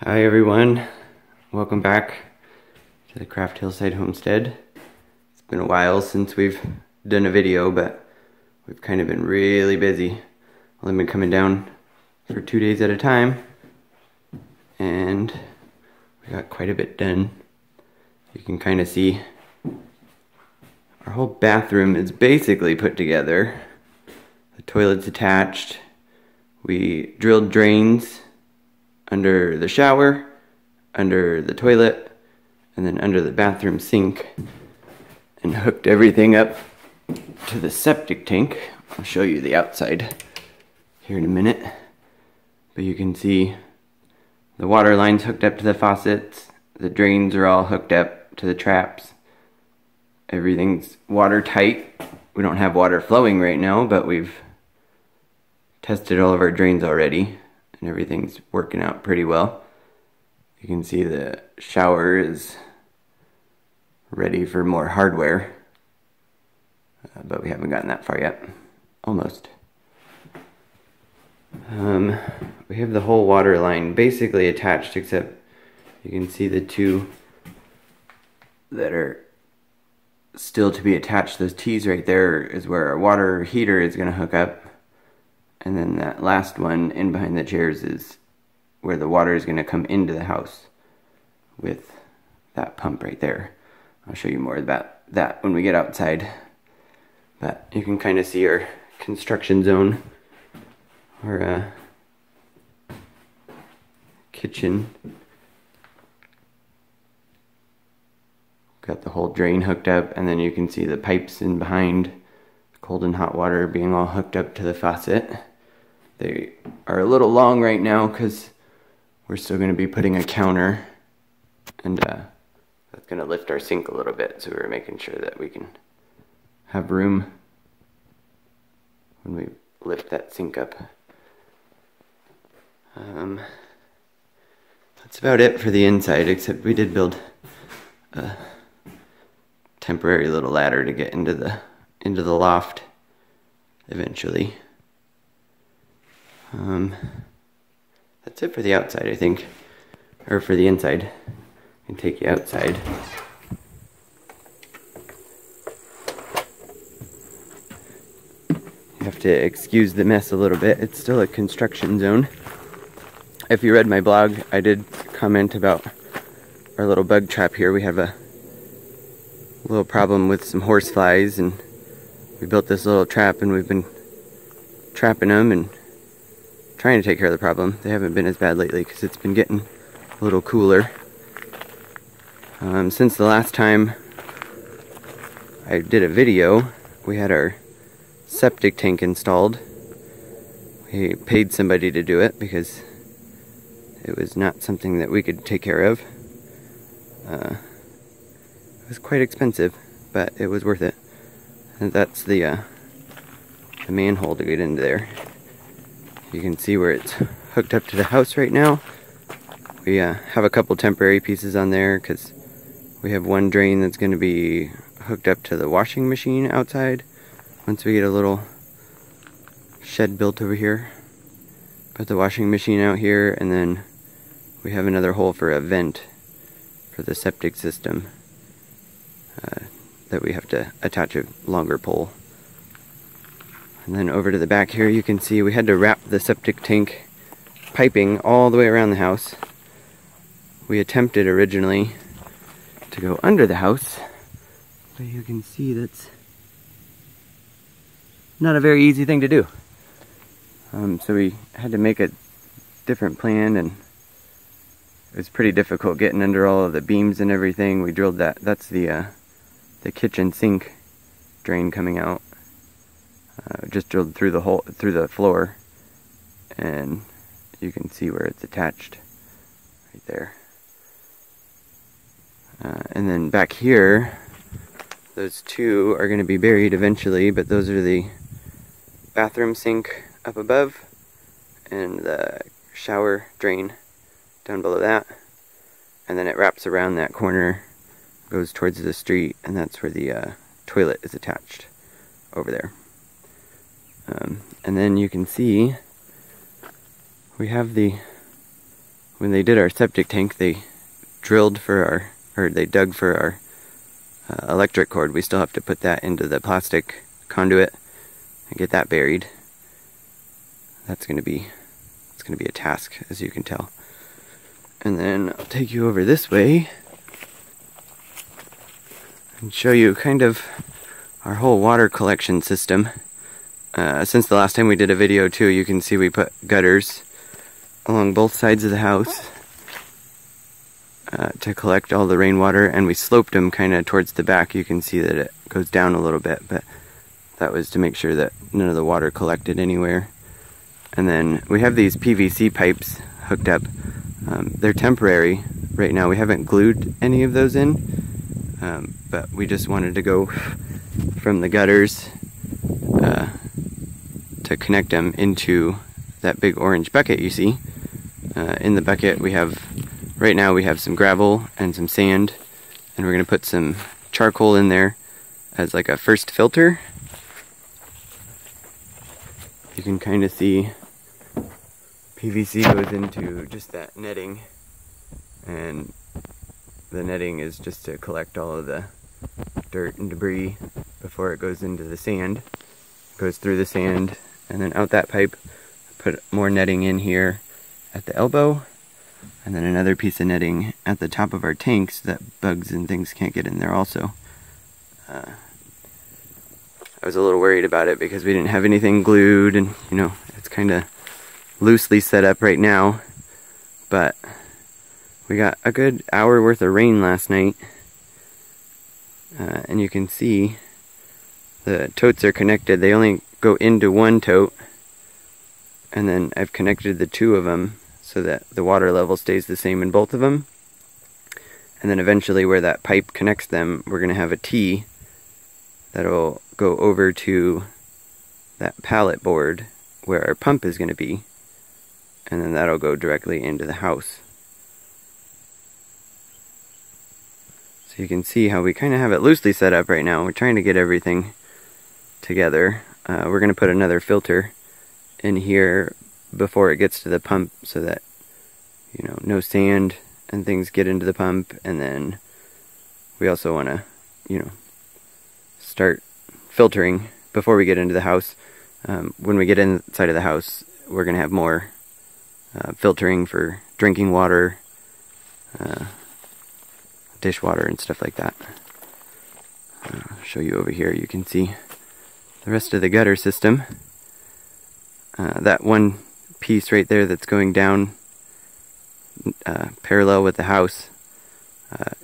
Hi everyone, welcome back to the Craft Hillside Homestead. It's been a while since we've done a video, but we've kind of been really busy. I've been coming down for 2 days at a time, and we got quite a bit done. You can kind of see our whole bathroom is basically put together. The toilet's attached. We drilled drains under the shower, under the toilet, and then under the bathroom sink, and hooked everything up to the septic tank. I'll show you the outside here in a minute, but you can see the water line's hooked up to the faucets, the drains are all hooked up to the traps, everything's watertight. We don't have water flowing right now, but we've tested all of our drains already, and everything's working out pretty well. You can see the shower is ready for more hardware, but we haven't gotten that far yet. Almost. We have the whole water line basically attached, except you can see the two that are still to be attached. Those T's right there is where our water heater is going to hook up. And then that last one in behind the chairs is where the water is going to come into the house with that pump right there. I'll show you more about that when we get outside. But you can kind of see our construction zone, our kitchen. Got the whole drain hooked up, and then you can see the pipes in behind, cold and hot water being all hooked up to the faucet. They are a little long right now because we're still going to be putting a counter, and that's going to lift our sink a little bit, so we're making sure that we can have room when we lift that sink up. That's about it for the inside, except we did build a temporary little ladder to get into the loft eventually. That's it for the outside, I think, or for the inside. I can take you outside. You have to excuse the mess a little bit. It's still a construction zone. If you read my blog, I did comment about our little bug trap here. We have a little problem with some horse flies, and we built this little trap, and we've been trapping them and trying to take care of the problem. They haven't been as bad lately because it's been getting a little cooler. Since the last time I did a video, we had our septic tank installed. We paid somebody to do it because it was not something that we could take care of. It was quite expensive, but it was worth it. And that's the manhole to get into there. You can see where it's hooked up to the house right now. We have a couple temporary pieces on there because we have one drain that's going to be hooked up to the washing machine outside once we get a little shed built over here. Put the washing machine out here, and then we have another hole for a vent for the septic system that we have to attach a longer pole. And then over to the back here, you can see we had to wrap the septic tank piping all the way around the house. We attempted originally to go under the house, but you can see that's not a very easy thing to do. So we had to make a different plan, and it was pretty difficult getting under all of the beams and everything. We drilled that. That's the kitchen sink drain coming out. Just drilled through the hole, through the floor, and you can see where it's attached right there. And then back here, those two are going to be buried eventually, but those are the bathroom sink up above and the shower drain down below that, and then it wraps around that corner, goes towards the street, and that's where the toilet is attached over there. And then you can see we have the when they did our septic tank, they drilled for our, or they dug for our electric cord. We still have to put that into the plastic conduit and get that buried. It's gonna be a task, as you can tell. And then I'll take you over this way and show you kind of our whole water collection system. Since the last time we did a video too, you can see we put gutters along both sides of the house to collect all the rainwater, and we sloped them kind of towards the back. You can see that it goes down a little bit, but that was to make sure that none of the water collected anywhere. And then we have these PVC pipes hooked up. They're temporary right now. We haven't glued any of those in, but we just wanted to go from the gutters to connect them into that big orange bucket you see. In the bucket right now we have some gravel and some sand, and we're going to put some charcoal in there as like a first filter. You can kind of see PVC goes into just that netting, and the netting is just to collect all of the dirt and debris before it goes into the sand. It goes through the sand and then out that pipe. Put more netting in here at the elbow, and then another piece of netting at the top of our tanks that bugs and things can't get in there also. I was a little worried about it because we didn't have anything glued, and you know, it's kind of loosely set up right now, but we got a good hour worth of rain last night, and you can see the totes are connected. They only go into one tote, and then I've connected the two of them so that the water level stays the same in both of them. And then eventually where that pipe connects them, we're going to have a T that'll go over to that pallet board where our pump is going to be, and then that'll go directly into the house. So you can see how we kind of have it loosely set up right now. We're trying to get everything together. We're going to put another filter in here before it gets to the pump so that, you know, no sand and things get into the pump. And then we also want to, you know, start filtering before we get into the house. When we get inside of the house, we're going to have more filtering for drinking water, dishwater and stuff like that. I'll show you over here. You can see the rest of the gutter system. That one piece right there that's going down parallel with the house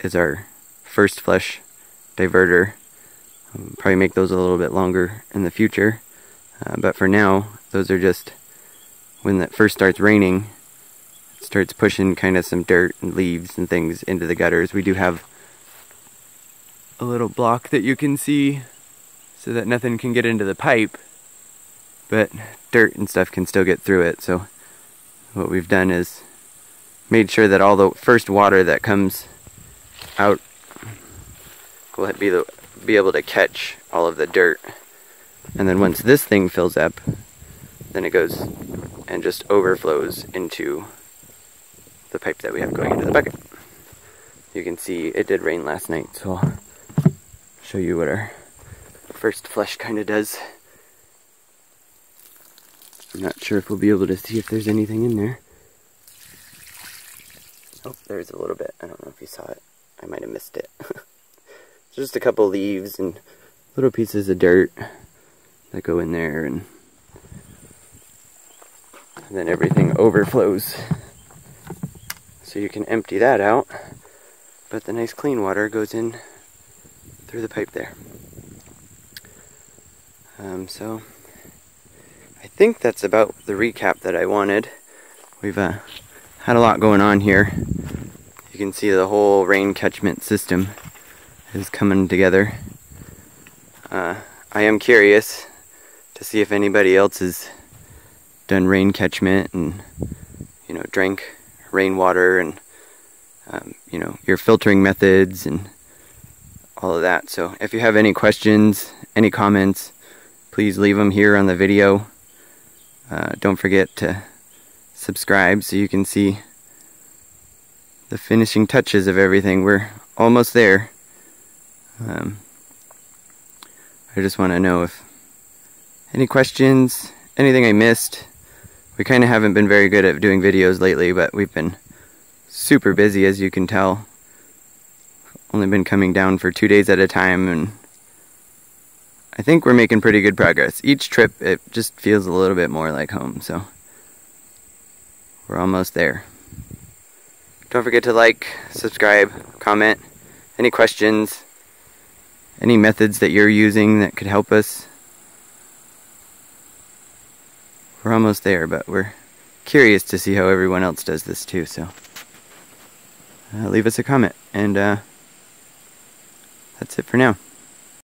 is our first flush diverter. Probably make those a little bit longer in the future, but for now those are just when it first starts raining, it starts pushing kind of some dirt and leaves and things into the gutters. We do have a little block that you can see so that nothing can get into the pipe, but dirt and stuff can still get through it. So what we've done is made sure that all the first water that comes out will be able to catch all of the dirt, and then once this thing fills up, then it goes and just overflows into the pipe that we have going into the bucket. You can see it did rain last night, so I'll show you what our first flush kind of does. I'm not sure if we'll be able to see if there's anything in there. Oh, there's a little bit. I don't know if you saw it. I might have missed it. Just a couple leaves and little pieces of dirt that go in there, and then everything overflows. So you can empty that out, but the nice clean water goes in through the pipe there. So I think that's about the recap that I wanted. We've had a lot going on here. You can see the whole rain catchment system is coming together. I am curious to see if anybody else has done rain catchment and, you know, drank rainwater and, you know, your filtering methods and all of that. So if you have any questions, any comments, please leave them here on the video. Don't forget to subscribe so you can see the finishing touches of everything. We're almost there. I just want to know if any questions, anything I missed. We kind of haven't been very good at doing videos lately, but we've been super busy, as you can tell. Only been coming down for 2 days at a time, and I think we're making pretty good progress. Each trip, it just feels a little bit more like home, so we're almost there. Don't forget to like, subscribe, comment, any questions, any methods that you're using that could help us. We're almost there, but we're curious to see how everyone else does this too, so leave us a comment, and that's it for now.